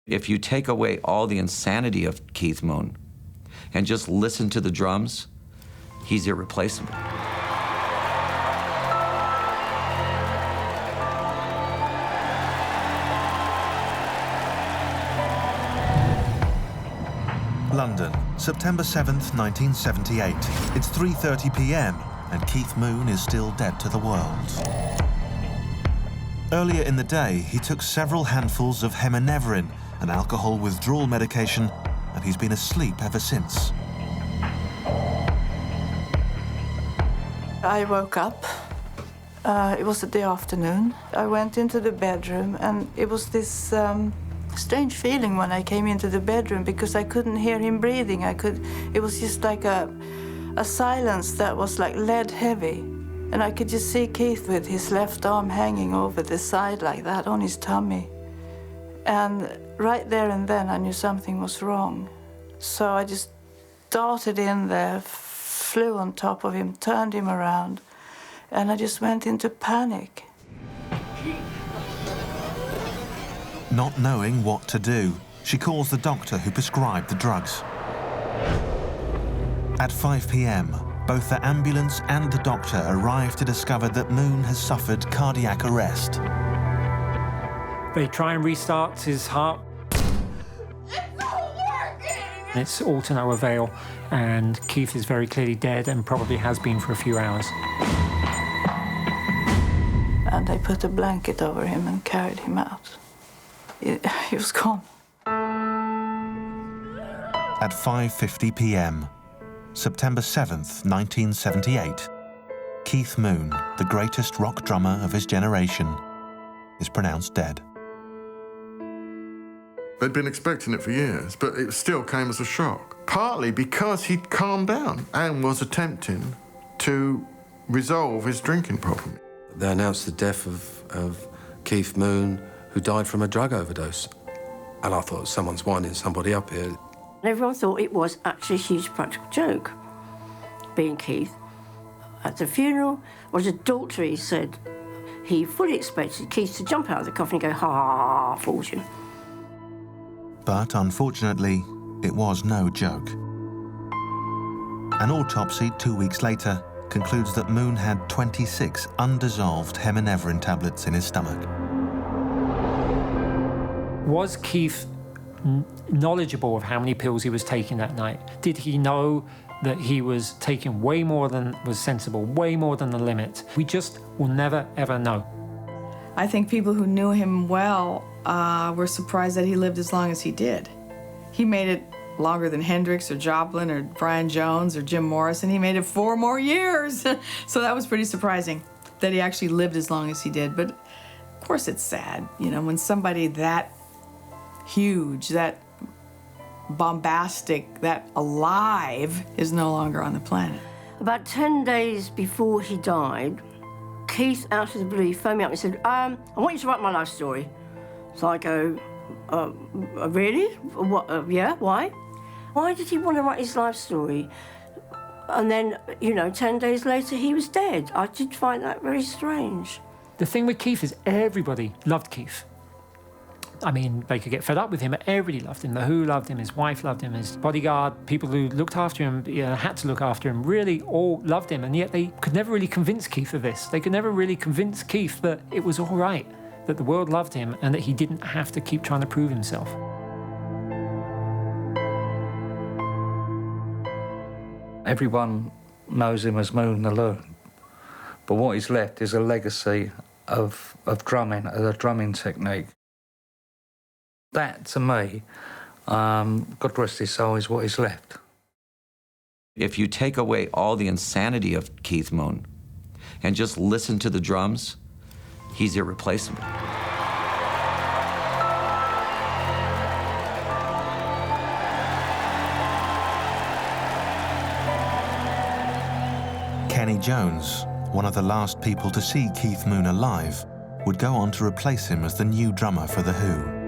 If you take away all the insanity of Keith Moon and just listen to the drums, he's irreplaceable. London, September 7th, 1978. It's 3:30 p.m. and Keith Moon is still dead to the world. Earlier in the day, he took several handfuls of heminevrin, an alcohol withdrawal medication, and he's been asleep ever since. I woke up. It was the afternoon. I went into the bedroom, and it was this strange feeling when I came into the bedroom because I couldn't hear him breathing. It was just like a silence that was like lead heavy. And I could just see Keith with his left arm hanging over the side like that on his tummy. And right there and then I knew something was wrong. So I just darted in there, flew on top of him, turned him around, and I just went into panic. Not knowing what to do, she calls the doctor who prescribed the drugs. At 5 p.m, both the ambulance and the doctor arrive to discover that Moon has suffered cardiac arrest. They try and restart his heart. It's not working! It's all to no avail, and Keith is very clearly dead and probably has been for a few hours. And I put a blanket over him and carried him out. He was gone. At 5:50 p.m, September 7th, 1978, Keith Moon, the greatest rock drummer of his generation, is pronounced dead. They'd been expecting it for years, but it still came as a shock. Partly because he'd calmed down and was attempting to resolve his drinking problem. They announced the death of Keith Moon, who died from a drug overdose. And I thought, someone's winding somebody up here. Everyone thought it was actually a huge practical joke, being Keith. At the funeral, was a doctor, he said, he fully expected Keith to jump out of the coffin and go, ha, ha, ha, fortune. But unfortunately, it was no joke. An autopsy 2 weeks later concludes that Moon had 26 undissolved heminevrin tablets in his stomach. Was Keith knowledgeable of how many pills he was taking that night? Did he know that he was taking way more than was sensible, way more than the limit? We just will never, ever know. I think people who knew him well were surprised that he lived as long as he did. He made it longer than Hendrix or Joplin or Brian Jones or Jim Morrison. He made it 4 more years. So that was pretty surprising that he actually lived as long as he did. But of course it's sad, you know, when somebody that huge, that bombastic, that alive is no longer on the planet. About 10 days before he died, Keith, out of the blue, phoned me up and said, I want you to write my life story. So I go, really? What? Yeah, why? Why did he want to write his life story? And then, you know, 10 days later, he was dead. I did find that very strange. The thing with Keith is everybody loved Keith. I mean, they could get fed up with him, but everybody loved him. The Who loved him, his wife loved him, his bodyguard, people who looked after him, had to look after him, really all loved him, and yet they could never really convince Keith of this. They could never really convince Keith that it was all right, that the world loved him, and that he didn't have to keep trying to prove himself. Everyone knows him as Moon alone, but what he's left is a legacy of drumming, of the drumming technique. That, to me, God rest his soul, is what is left. If you take away all the insanity of Keith Moon and just listen to the drums, he's irreplaceable. Kenny Jones, one of the last people to see Keith Moon alive, would go on to replace him as the new drummer for The Who.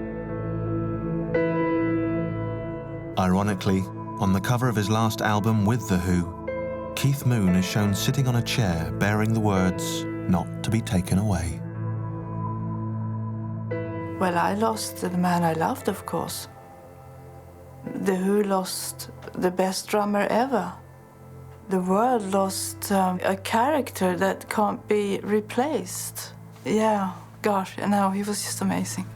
Ironically, on the cover of his last album with The Who, Keith Moon is shown sitting on a chair bearing the words, "Not to be taken away." Well, I lost the man I loved, of course. The Who lost the best drummer ever. The world lost a character that can't be replaced. Yeah, gosh, no, he was just amazing.